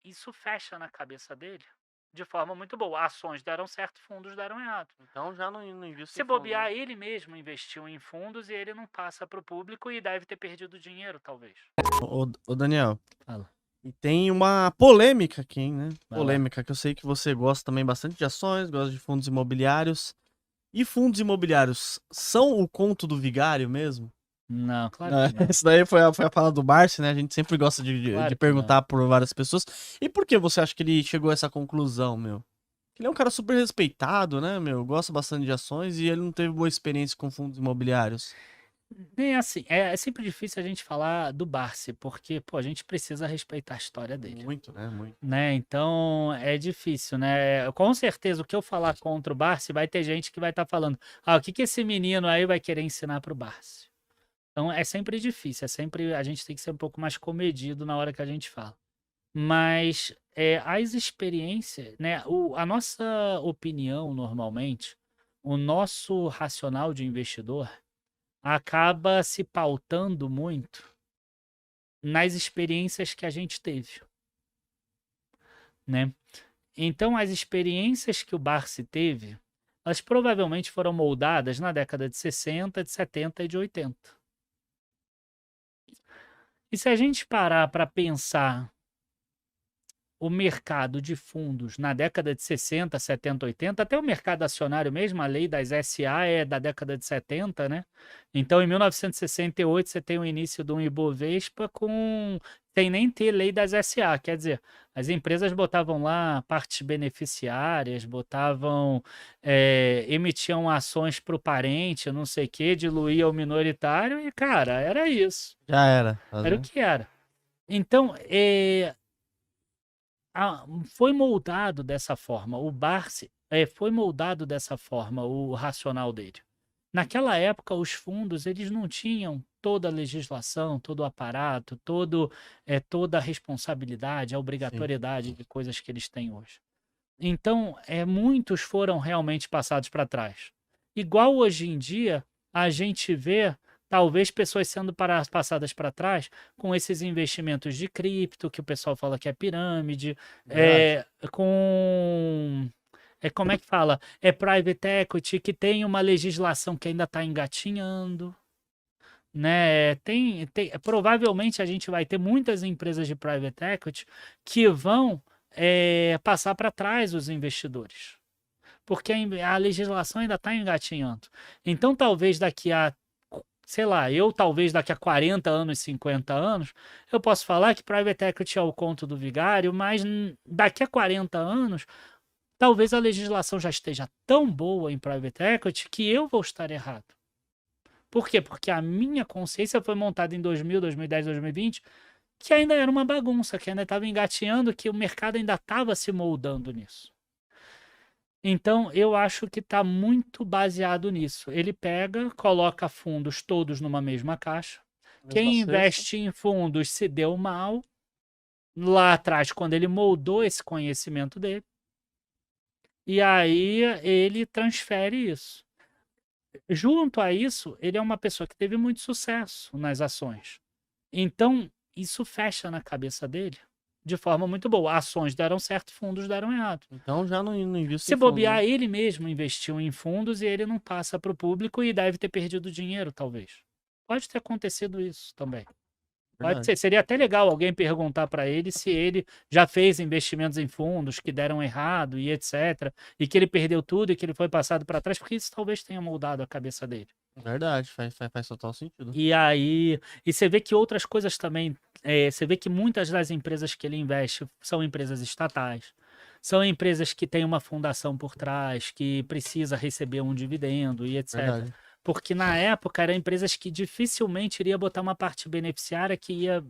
isso fecha na cabeça dele de forma muito boa. Ações deram certo, fundos deram errado. Então já não invista Se em fundo, né? bobear, ele mesmo investiu em fundos e ele não passa para o público e deve ter perdido dinheiro, talvez. Ô, Daniel, Fala, e tem uma polêmica aqui, hein, né? vai lá. Polêmica, que eu sei que você gosta também bastante de ações, gosta de fundos imobiliários. E fundos imobiliários são o conto do vigário mesmo? Não, claro Não, que não. isso daí foi a fala do Barsi, né? A gente sempre gosta de Claro que não. perguntar por várias pessoas. E por que você acha que ele chegou a essa conclusão, meu? Ele é um cara super respeitado, né, meu? Gosta bastante de ações e ele não teve boa experiência com fundos imobiliários. Nem assim, é sempre difícil a gente falar do Barsi, porque, pô, a gente precisa respeitar a história dele, Muito, né? Muito. né? Então é difícil, né? Com certeza, o que eu falar contra o Barsi, vai ter gente que vai estar falando, o que que esse menino aí vai querer ensinar pro Barsi? Então é sempre difícil, a gente tem que ser um pouco mais comedido na hora que a gente fala. Mas as experiências, né? A nossa opinião, normalmente, o nosso racional de investidor acaba se pautando muito nas experiências que a gente teve, né? Então, as experiências que o Barsi teve, elas provavelmente foram moldadas na década de 60, de 70 e de 80. E se a gente parar para pensar o mercado de fundos na década de 60, 70, 80, até o mercado acionário mesmo, a lei das SA é da década de 70, né? Então, em 1968, você tem o início de um Ibovespa sem nem ter lei das SA, quer dizer, as empresas botavam lá partes beneficiárias, emitiam ações para o parente, não sei o quê, diluía o minoritário e, cara, era isso. Já era, tá Era o vendo? que era. Então, foi moldado dessa forma. O Barsi foi moldado dessa forma, o racional dele. Naquela época, os fundos eles não tinham toda a legislação, todo o aparato, toda a responsabilidade, a Sim. obrigatoriedade de coisas que eles têm hoje. Então, muitos foram realmente passados para trás. Igual hoje em dia, a gente vê talvez pessoas sendo passadas para trás com esses investimentos de cripto, que o pessoal fala que é pirâmide, Verdade. como é que fala? É private equity, que tem uma legislação que ainda está engatinhando, né? Provavelmente a gente vai ter muitas empresas de private equity que vão passar para trás os investidores, porque a legislação ainda está engatinhando. Então, talvez daqui a, sei lá, talvez daqui a 40 anos, 50 anos, eu posso falar que private equity é o conto do vigário, mas daqui a 40 anos, talvez a legislação já esteja tão boa em private equity que eu vou estar errado. Por quê? Porque a minha consciência foi montada em 2000, 2010, 2020, que ainda era uma bagunça, que ainda estava engateando, que o mercado ainda estava se moldando nisso. Então, eu acho que está muito baseado nisso. Ele pega, coloca fundos todos numa mesma caixa. Mesma Quem cesta. investe em fundos se deu mal lá atrás, quando ele moldou esse conhecimento dele. E aí ele transfere isso. Junto a isso, ele é uma pessoa que teve muito sucesso nas ações. Então, isso fecha na cabeça dele de forma muito boa. Ações deram certo, fundos deram errado. Então já não invista Se em fundo, né? bobear, ele mesmo investiu em fundos e ele não passa para o público e deve ter perdido dinheiro, talvez. Pode ter acontecido isso também. Pode Verdade. ser. Seria até legal alguém perguntar para ele se ele já fez investimentos em fundos que deram errado e etc. E que ele perdeu tudo e que ele foi passado para trás, porque isso talvez tenha moldado a cabeça dele. Verdade, faz total sentido. E aí, você vê que outras coisas também, você vê que muitas das empresas que ele investe são empresas estatais, são empresas que têm uma fundação por trás, que precisa receber um dividendo e etc. Verdade. Porque na época eram empresas que dificilmente iria botar uma parte beneficiária que ia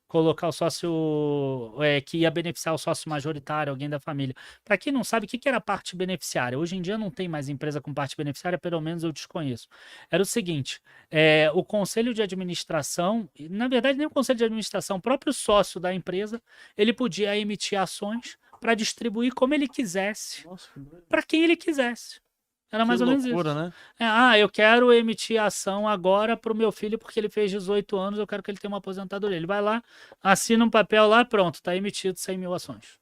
colocar o sócio, que ia beneficiar o sócio majoritário, alguém da família. Para quem não sabe, o que que era parte beneficiária? Hoje em dia não tem mais empresa com parte beneficiária, pelo menos eu desconheço. Era o seguinte, o conselho de administração, na verdade nem o conselho de administração, o próprio sócio da empresa, ele podia emitir ações para distribuir como ele quisesse, Nossa, que doido. para quem ele quisesse. Era mais ou menos loucura, isso. né? Eu quero emitir ação agora pro meu filho porque ele fez 18 anos, eu quero que ele tenha uma aposentadoria. Ele vai lá, assina um papel lá, pronto, tá emitido 100 mil ações.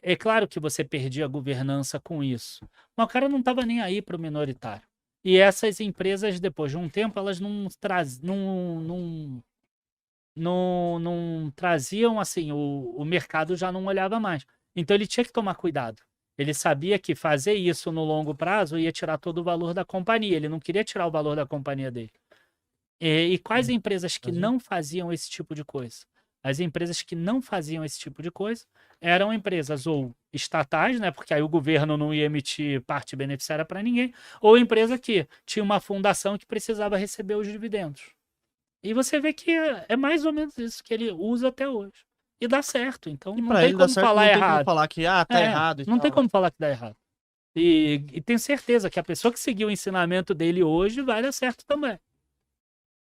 É claro que você perdia a governança com isso, mas o cara não estava nem aí para o minoritário. E essas empresas, depois de um tempo, elas não traziam assim, o mercado já não olhava mais. Então ele tinha que tomar cuidado. Ele sabia que fazer isso no longo prazo ia tirar todo o valor da companhia. Ele não queria tirar o valor da companhia dele. E quais empresas que não faziam esse tipo de coisa? As empresas que não faziam esse tipo de coisa eram empresas ou estatais, né, porque aí o governo não ia emitir parte beneficiária para ninguém, ou empresa que tinha uma fundação que precisava receber os dividendos. E você vê que é mais ou menos isso que ele usa até hoje. E dá certo, então não tem como falar errado. Não tem como falar que tá errado e não tal, tem como falar que dá errado. E tenho certeza que a pessoa que seguiu o ensinamento dele hoje vai dar certo também.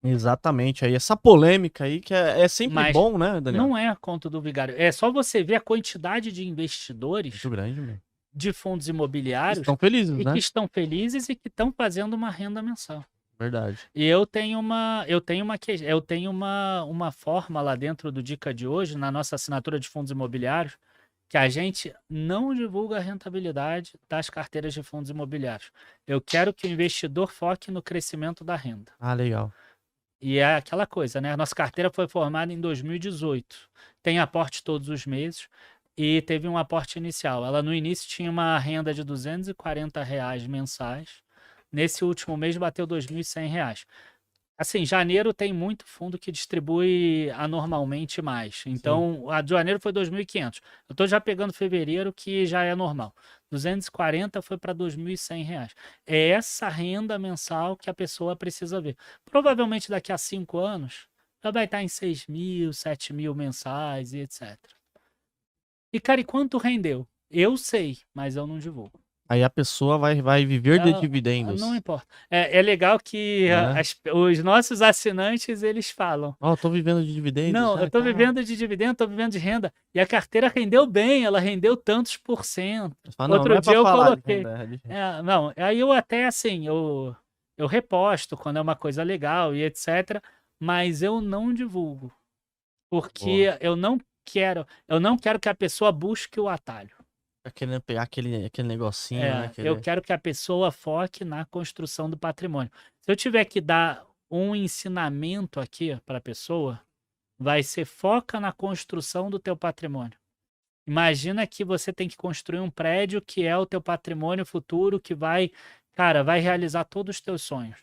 Exatamente, aí essa polêmica aí que é sempre Mas bom, né, Daniel? não é a conta do vigário. É só você ver a quantidade de investidores Muito grande, meu. de fundos imobiliários Estão felizes, e né? que estão felizes e que estão fazendo uma renda mensal. Verdade. E eu tenho uma forma lá dentro do Dica de hoje, na nossa assinatura de fundos imobiliários, que a gente não divulga a rentabilidade das carteiras de fundos imobiliários. Eu quero que o investidor foque no crescimento da renda. Ah, legal. E é aquela coisa, né? A nossa carteira foi formada em 2018. Tem aporte todos os meses e teve um aporte inicial. Ela no início tinha uma renda de R$240 mensais. Nesse último mês bateu R$2.100. Assim, janeiro tem muito fundo que distribui anormalmente mais. Então, a de janeiro foi 2.500. Eu estou já pegando fevereiro, que já é normal. 240 foi para R$2.100. É essa renda mensal que a pessoa precisa ver. Provavelmente daqui a 5 anos, já vai estar em 6.000, 7.000 mensais e etc. E, cara, e quanto rendeu? Eu sei, mas eu não divulgo. Aí a pessoa vai viver de dividendos. Não importa. É legal que os nossos assinantes, eles falam. Eu tô vivendo de dividendos. Não, eu tô vivendo de dividendo, tô vivendo de renda. E a carteira rendeu bem, ela rendeu tantos por cento. Outro dia eu coloquei. Não, aí eu até assim, eu reposto quando é uma coisa legal e etc. Mas eu não divulgo. Porque eu não quero que a pessoa busque o atalho. Querendo pegar aquele negocinho, né? Eu quero que a pessoa foque na construção do patrimônio. Se eu tiver que dar um ensinamento aqui para a pessoa, vai ser foca na construção do teu patrimônio. Imagina que você tem que construir um prédio que é o teu patrimônio futuro, que vai realizar todos os teus sonhos.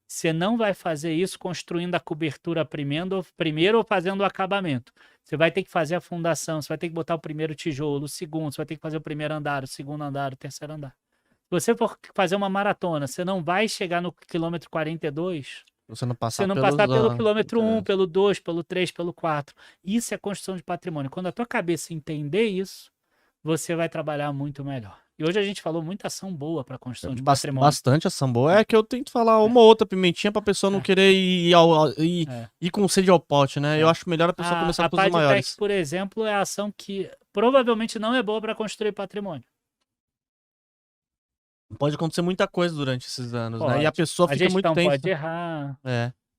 Você não vai fazer isso construindo a cobertura primeiro ou fazendo o acabamento. Você vai ter que fazer a fundação, você vai ter que botar o primeiro tijolo, o segundo, você vai ter que fazer o primeiro andar, o segundo andar, o terceiro andar. Se você for fazer uma maratona, você não vai chegar no quilômetro 42, você não passar pelo quilômetro 1, pelo 2, pelo 3, pelo 4. Isso é construção de patrimônio. Quando a tua cabeça entender isso, você vai trabalhar muito melhor. E hoje a gente falou muita ação boa para construção de patrimônio. Bastante ação boa. É que eu tento falar uma ou outra pimentinha pra pessoa não querer ir com sede ao pote, né? Eu acho melhor a pessoa começar com os maiores. A PadTech, por exemplo, é a ação que provavelmente não é boa para construir patrimônio. Pode acontecer muita coisa durante esses anos, né? E a pessoa fica muito tensa. Pode errar.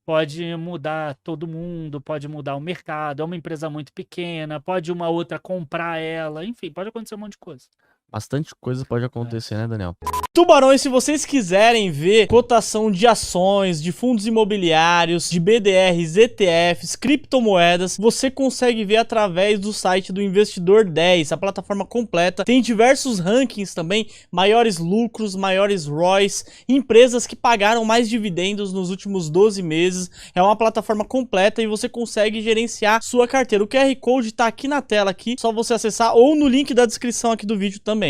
Pode mudar todo mundo, pode mudar o mercado. É uma empresa muito pequena, pode uma outra comprar ela. Enfim, pode acontecer um monte de coisa. Bastante coisa pode acontecer, né, Daniel? Tubarões, se vocês quiserem ver cotação de ações, de fundos imobiliários, de BDRs, ETFs, criptomoedas, você consegue ver através do site do Investidor 10, a plataforma completa. Tem diversos rankings também, maiores lucros, maiores ROIs, empresas que pagaram mais dividendos nos últimos 12 meses. É uma plataforma completa e você consegue gerenciar sua carteira. O QR Code tá aqui na tela, aqui, só você acessar ou no link da descrição aqui do vídeo também.